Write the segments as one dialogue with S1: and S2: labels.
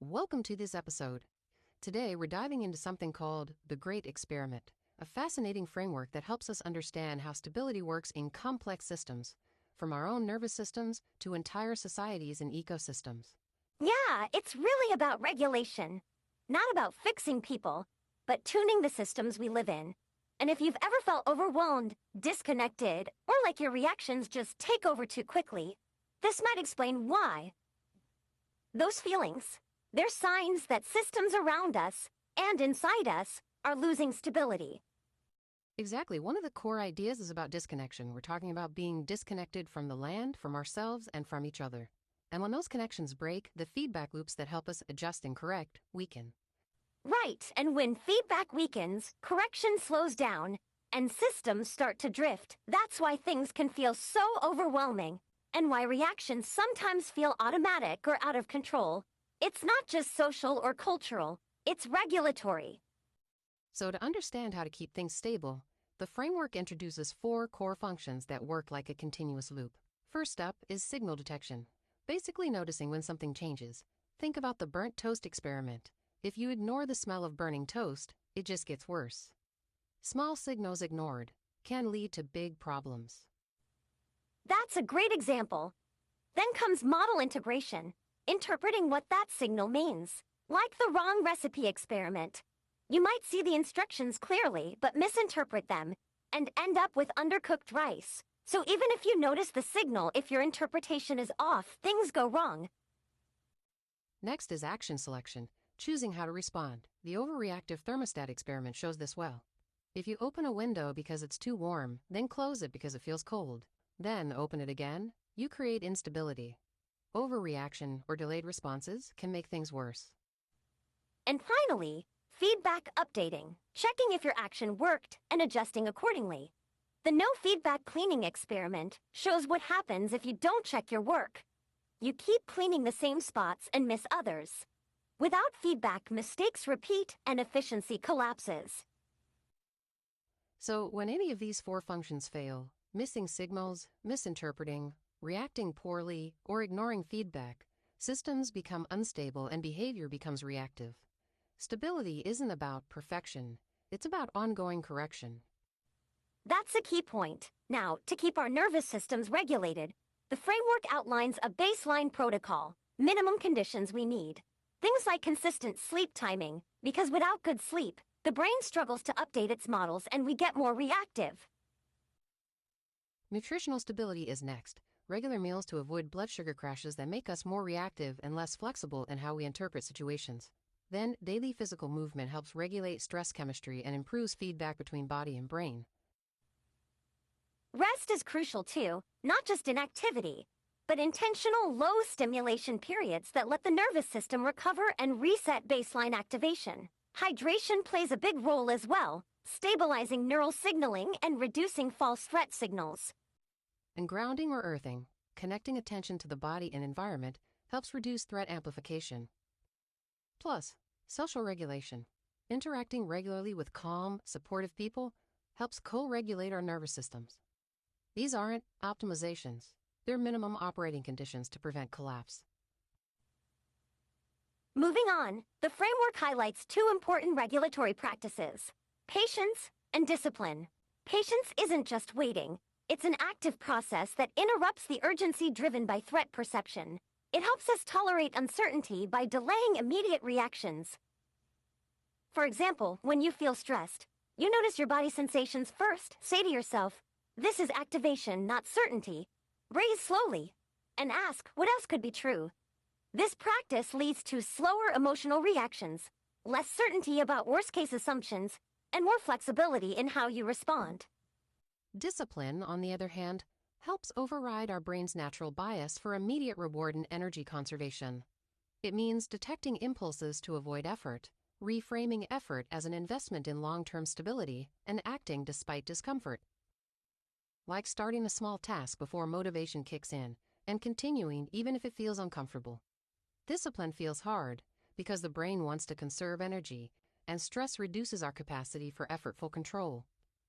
S1: Welcome to this episode. Today, we're diving into something called the Great Experiment, a fascinating framework that helps us understand how stability works in complex systems, from our own nervous systems to entire societies and ecosystems.
S2: Yeah, it's really about regulation. Not about fixing people, but tuning the systems we live in. And if you've ever felt overwhelmed, disconnected, or like your reactions just take over too quickly, this might explain why. Those feelings, they're signs that systems around us and inside us are losing stability.
S1: Exactly. One of the core ideas is about disconnection. We're talking about being disconnected from the land, from ourselves, and from each other. And when those connections break, the feedback loops that help us adjust and correct weaken.
S2: Right, and when feedback weakens, correction slows down, and systems start to drift. That's why things can feel so overwhelming, and why reactions sometimes feel automatic or out of control. It's not just social or cultural, it's regulatory.
S1: So to understand how to keep things stable, the framework introduces 4 core functions that work like a continuous loop. First up is signal detection, basically noticing when something changes. Think about the burnt toast experiment. If you ignore the smell of burning toast, it just gets worse. Small signals ignored can lead to big problems.
S2: That's a great example. Then comes model integration, interpreting what that signal means. Like the wrong recipe experiment. You might see the instructions clearly, but misinterpret them, and end up with undercooked rice. So even if you notice the signal, if your interpretation is off, things go wrong.
S1: Next is action selection, choosing how to respond. The overreactive thermostat experiment shows this well. If you open a window because it's too warm, then close it because it feels cold, then open it again, you create instability. Overreaction or delayed responses can make things worse.
S2: And finally, feedback updating, checking if your action worked and adjusting accordingly. The no feedback cleaning experiment shows what happens if you don't check your work. You keep cleaning the same spots and miss others. Without feedback, mistakes repeat and efficiency collapses.
S1: So when any of these 4 functions fail, missing signals, misinterpreting, reacting poorly, or ignoring feedback, systems become unstable and behavior becomes reactive. Stability isn't about perfection, it's about ongoing correction.
S2: That's a key point. Now, to keep our nervous systems regulated, the framework outlines a baseline protocol, minimum conditions we need. Things like consistent sleep timing, because without good sleep, the brain struggles to update its models and we get more reactive.
S1: Nutritional stability is next. Regular meals to avoid blood sugar crashes that make us more reactive and less flexible in how we interpret situations. Then, daily physical movement helps regulate stress chemistry and improves feedback between body and brain.
S2: Rest is crucial too, not just in activity, but intentional low stimulation periods that let the nervous system recover and reset baseline activation. Hydration plays a big role as well, stabilizing neural signaling and reducing false threat signals.
S1: And grounding or earthing, connecting attention to the body and environment, helps reduce threat amplification. Plus, social regulation. Interacting regularly with calm, supportive people helps co-regulate our nervous systems. These aren't optimizations. They're minimum operating conditions to prevent collapse.
S2: Moving on, the framework highlights 2 important regulatory practices: patience and discipline. Patience isn't just waiting. It's an active process that interrupts the urgency driven by threat perception. It helps us tolerate uncertainty by delaying immediate reactions. For example, when you feel stressed, you notice your body sensations first. Say to yourself, "This is activation, not certainty." Breathe slowly, and ask, what else could be true? This practice leads to slower emotional reactions, less certainty about worst-case assumptions, and more flexibility in how you respond.
S1: Discipline, on the other hand, helps override our brain's natural bias for immediate reward and energy conservation. It means detecting impulses to avoid effort, reframing effort as an investment in long-term stability, and acting despite discomfort. Like starting a small task before motivation kicks in, and continuing even if it feels uncomfortable. Discipline feels hard because the brain wants to conserve energy, and stress reduces our capacity for effortful control.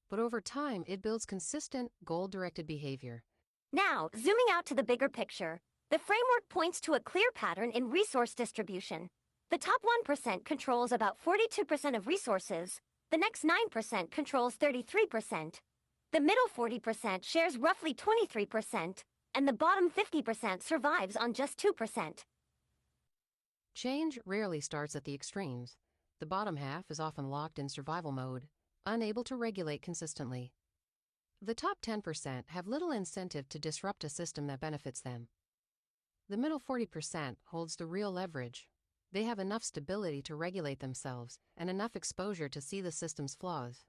S1: But over time, it builds consistent, goal-directed behavior.
S2: Now, zooming out to the bigger picture, the framework points to a clear pattern in resource distribution. The top 1% controls about 42% of resources, the next 9% controls 33%, the middle 40% shares roughly 23%, and the bottom 50% survives on just 2%.
S1: Change rarely starts at the extremes. The bottom half is often locked in survival mode, unable to regulate consistently. The top 10% have little incentive to disrupt a system that benefits them. The middle 40% holds the real leverage. They have enough stability to regulate themselves and enough exposure to see the system's flaws.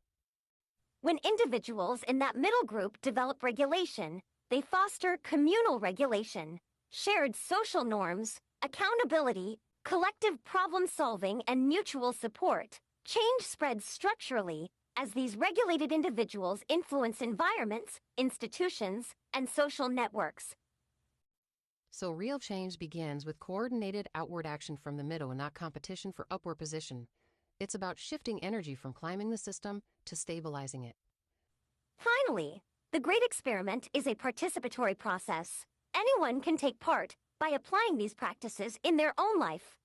S2: When individuals in that middle group develop regulation, they foster communal regulation, shared social norms, accountability, collective problem-solving, and mutual support. Change spreads structurally as these regulated individuals influence environments, institutions, and social networks.
S1: So real change begins with coordinated outward action from the middle and not competition for upward position. It's about shifting energy from climbing the system to stabilizing it.
S2: Finally, the great experiment is a participatory process. Anyone can take part by applying these practices in their own life,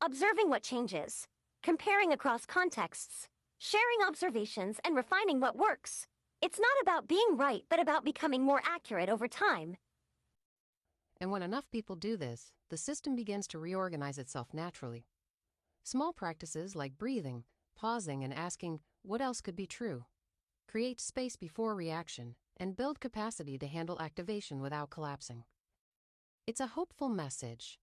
S2: observing what changes, comparing across contexts, sharing observations, and refining what works. It's not about being right, but about becoming more accurate over time.
S1: And when enough people do this, the system begins to reorganize itself naturally. Small practices like breathing, pausing, and asking, what else could be true? Create space before reaction and build capacity to handle activation without collapsing. It's a hopeful message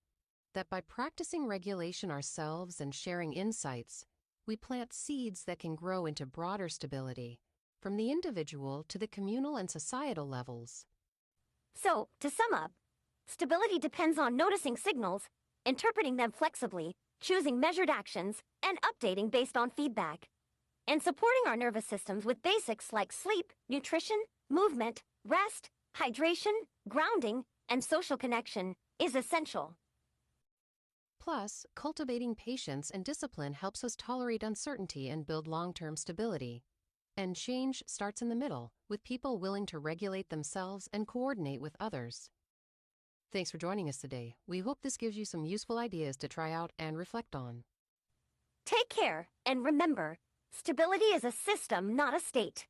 S1: that by practicing regulation ourselves and sharing insights, we plant seeds that can grow into broader stability, from the individual to the communal and societal levels.
S2: So, to sum up, stability depends on noticing signals, interpreting them flexibly, choosing measured actions, and updating based on feedback. And supporting our nervous systems with basics like sleep, nutrition, movement, rest, hydration, grounding, and social connection is essential.
S1: Plus, cultivating patience and discipline helps us tolerate uncertainty and build long-term stability. And change starts in the middle, with people willing to regulate themselves and coordinate with others. Thanks for joining us today. We hope this gives you some useful ideas to try out and reflect on.
S2: Take care, and remember, stability is a system, not a state.